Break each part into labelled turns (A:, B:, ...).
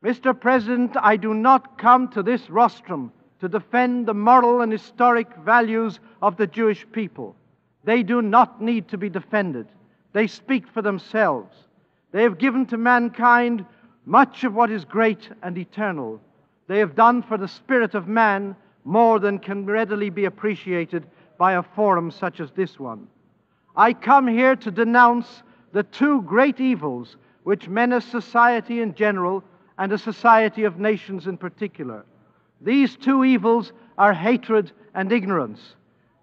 A: Mr. President, I do not come to this rostrum to defend the moral and historic values of the Jewish people. They do not need to be defended. They speak for themselves. They have given to mankind much of what is great and eternal. They have done for the spirit of man more than can readily be appreciated by a forum such as this one. I come here to denounce the two great evils which menace society in general and a society of nations in particular. These two evils are hatred and ignorance.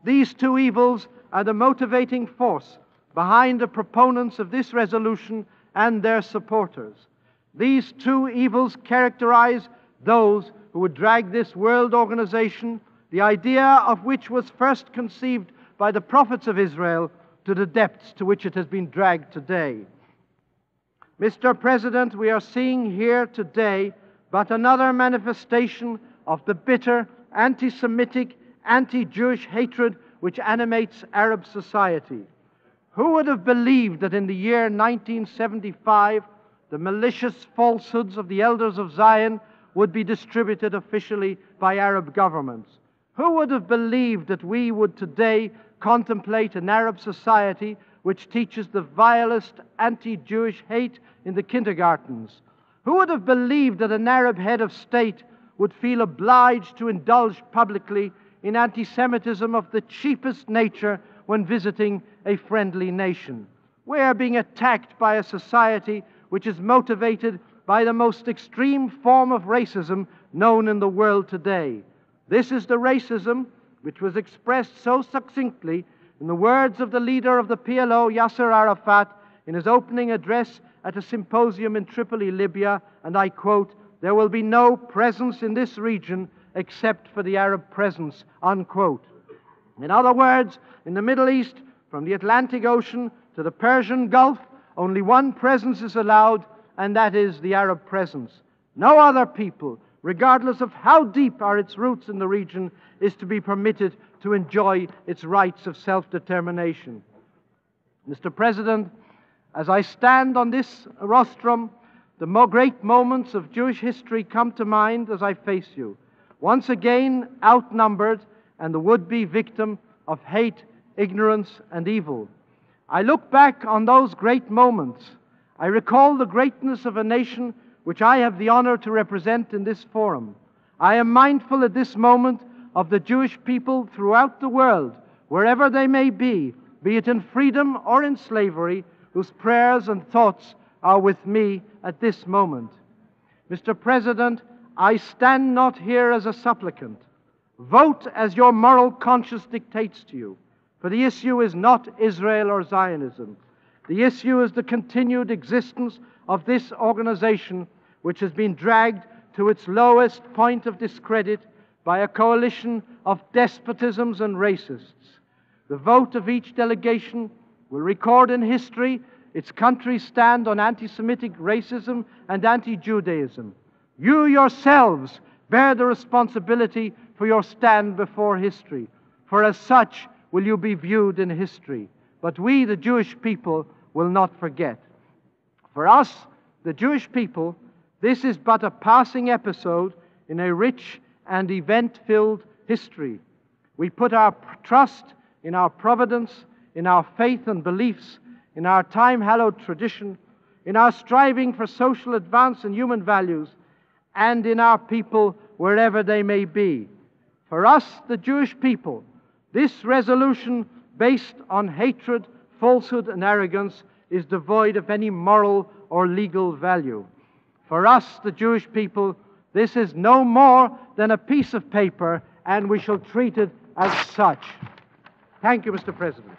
A: These two evils are the motivating force behind the proponents of this resolution and their supporters. These two evils characterize those who would drag this world organization, the idea of which was first conceived by the prophets of Israel, to the depths to which it has been dragged today. Mr. President, we are seeing here today but another manifestation of the bitter, anti-Semitic, anti-Jewish hatred which animates Arab society. Who would have believed that in the year 1975, the malicious falsehoods of the elders of Zion would be distributed officially by Arab governments? Who would have believed that we would today contemplate an Arab society which teaches the vilest anti-Jewish hate in the kindergartens? Who would have believed that an Arab head of state would feel obliged to indulge publicly in anti-Semitism of the cheapest nature when visiting a friendly nation? We are being attacked by a society which is motivated by the most extreme form of racism known in the world today. This is the racism which was expressed so succinctly in the words of the leader of the PLO, Yasser Arafat, in his opening address at a symposium in Tripoli, Libya, and I quote, "There will be no presence in this region except for the Arab presence," unquote. In other words, in the Middle East, from the Atlantic Ocean to the Persian Gulf, only one presence is allowed, and that is the Arab presence. No other people, regardless of how deep are its roots in the region, is to be permitted to enjoy its rights of self-determination. Mr. President, as I stand on this rostrum, the great moments of Jewish history come to mind as I face you, once again outnumbered and the would-be victim of hate, ignorance, and evil. I look back on those great moments. I recall the greatness of a nation which I have the honor to represent in this forum. I am mindful at this moment of the Jewish people throughout the world, wherever they may be it in freedom or in slavery, whose prayers and thoughts are with me at this moment. Mr. President, I stand not here as a supplicant. Vote as your moral conscience dictates to you, for the issue is not Israel or Zionism. The issue is the continued existence of this organization, which has been dragged to its lowest point of discredit by a coalition of despotisms and racists. The vote of each delegation will record in history its country's stand on anti-Semitic racism and anti-Judaism. You yourselves bear the responsibility for your stand before history, for as such will you be viewed in history. But we, the Jewish people, will not forget. For us, the Jewish people, this is but a passing episode in a rich and event-filled history. We put our trust in our providence, in our faith and beliefs, in our time-hallowed tradition, in our striving for social advance and human values, and in our people wherever they may be. For us, the Jewish people, this resolution based on hatred, falsehood, and arrogance is devoid of any moral or legal value. For us, the Jewish people, this is no more than a piece of paper, and we shall treat it as such. Thank you, Mr. President.